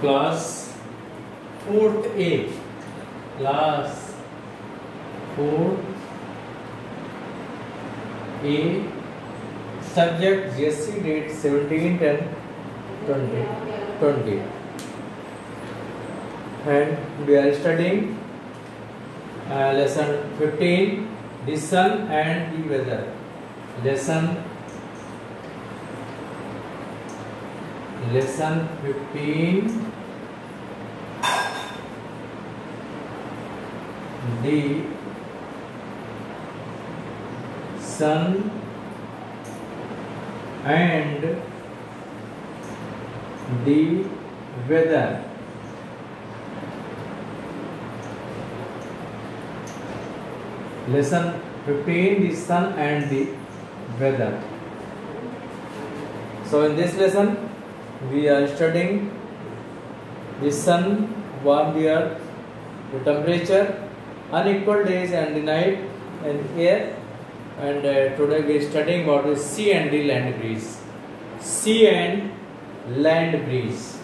Class 4th A. Class 4th A. Subject GSC, date 17/10/2020. And we are studying lesson 15, the sun and the weather. Lesson 15, the sun and the weather. Lesson 15, the sun and the weather. So in this lesson we are studying the sun warm the earth, the temperature, unequal days and the night and air, and today we are studying about the sea and the land breeze. Sea and land breeze.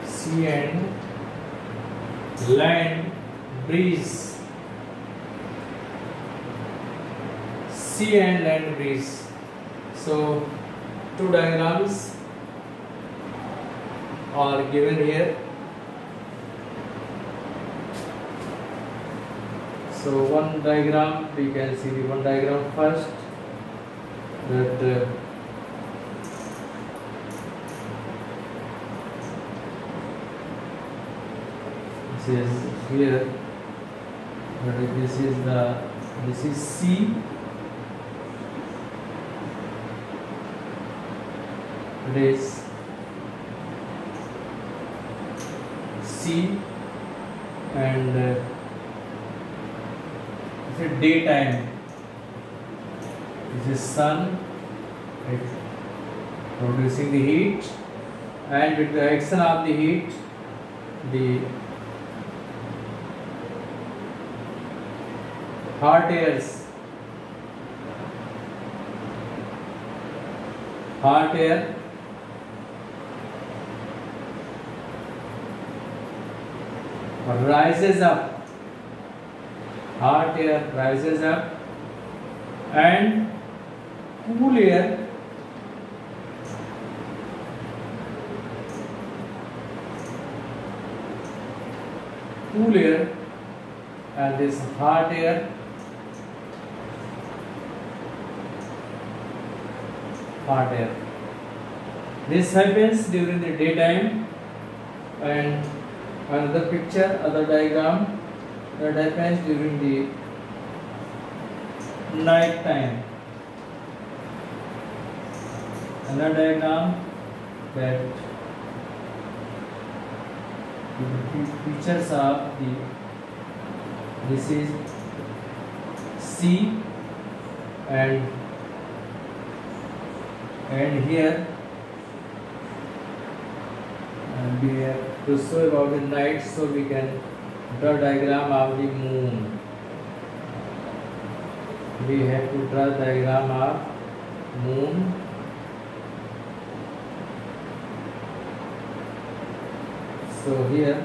Sea and land breeze. Sea and land breeze. So two diagrams are given here. So one diagram, we can see the one diagram first, that this is here, but this is sea. It is sea, and this is daytime. This is sun, it producing the heat, and with the action of the heat, the hot air rises up. Hot air rises up, and cool air and this hot air This happens during the daytime, and another picture, other diagram, that happens during the night time. Another diagram that the pictures of this is sea, and here we have to show about the night, so we can draw diagram of the moon. We have to draw diagram of moon. So here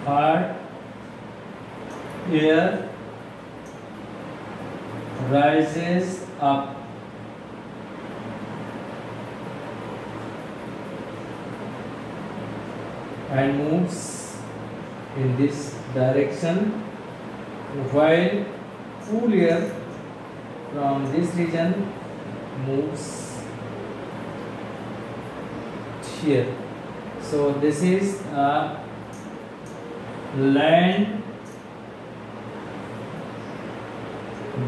hot air rises up, and moves in this direction, while cool air from this region moves here. So this is a land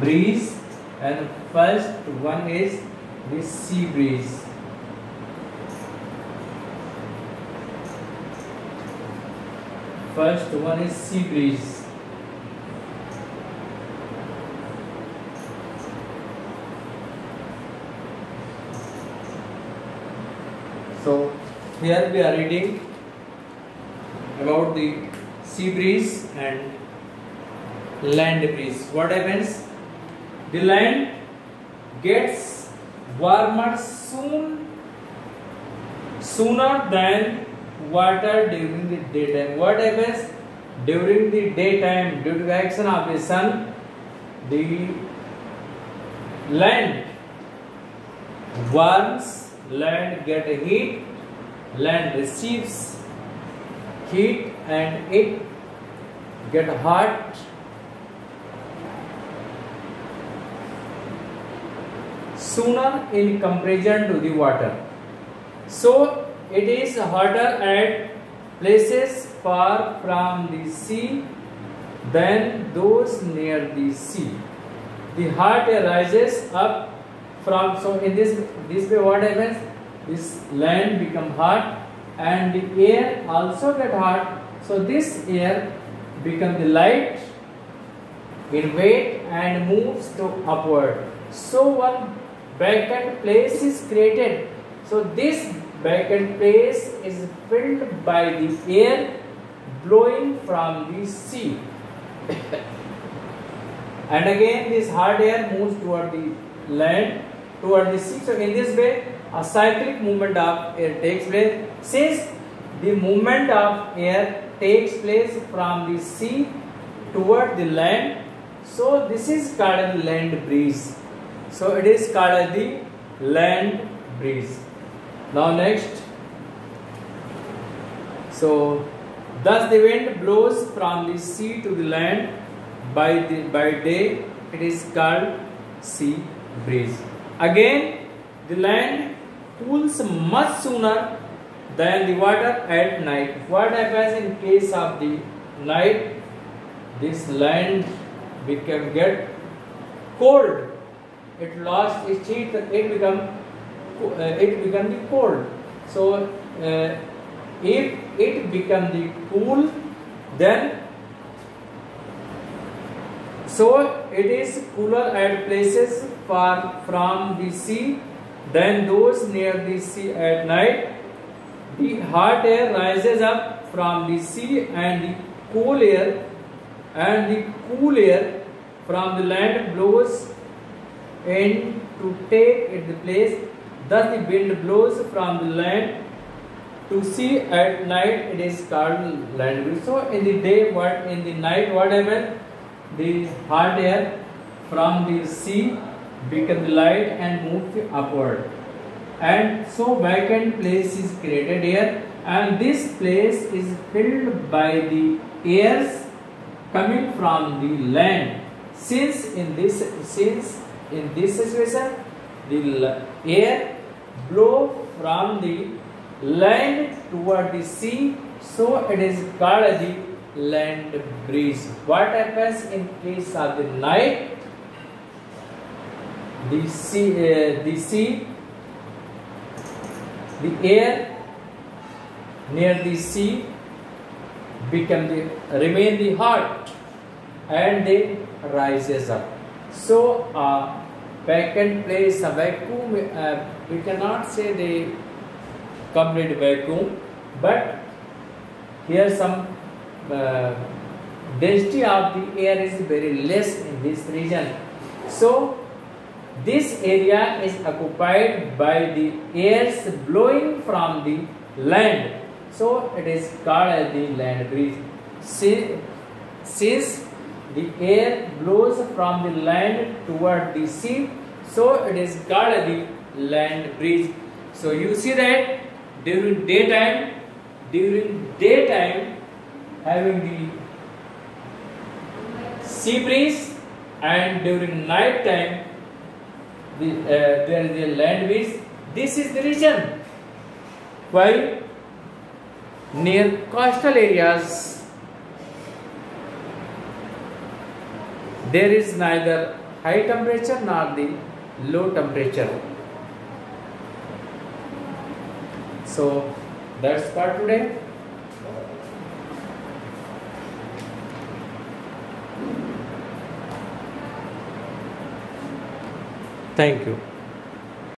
breeze, and first one is the sea breeze. First one is sea breeze. So here we are reading about the sea breeze and land breeze. What happens? The land gets warmer sooner than water during the daytime. What happens? During the daytime, due to the action of the sun, the land warms, land get heat, land receives heat and it get hot sooner in comparison to the water. So it is hotter at places far from the sea than those near the sea. The hot air rises up from, so in this way what happens? This land become hot and the air also get hot. So this air become the light in weight and moves to upward. So one vacant place is created. So this vacant place is filled by the air blowing from the sea. And again this hot air moves toward the land, toward the sea. So in this way a cyclic movement of air takes place. Since the movement of air takes place from the sea toward the land, so this is called a land breeze. So it is called as the land breeze. Now next, so thus the wind blows from the sea to the land by day. It is called sea breeze. Again, the land cools much sooner than the water at night. What happens in case of the night? This land get cold. It lost its heat. It become the cold. So if it become the cool, then so it is cooler at places far from the sea than those near the sea at night. The hot air rises up from the sea and the cool air from the land blows in to take its place. Thus the wind blows from the land to sea at night. It is called land breeze. So in the day, in the night, what happens? The hot air from the sea become light and move upward, and so vacant place is created here, and this place is filled by the airs coming from the land. Since in this situation the air blow from the land toward the sea, so it is called the land breeze. What happens in case of the night? The air near the sea remain the hot and they rises up. So a vacant place, a vacuum, we cannot say the complete vacuum, but here some density of the air is very less in this region. So this area is occupied by the airs blowing from the land. So it is called as the land breeze. Since the air blows from the land toward the sea, so it is called as the land breeze. So you see that during daytime having the sea breeze, and during night time there is a land breeze. This is the reason why near coastal areas there is neither high temperature nor the low temperature. So that's for today. Thank you.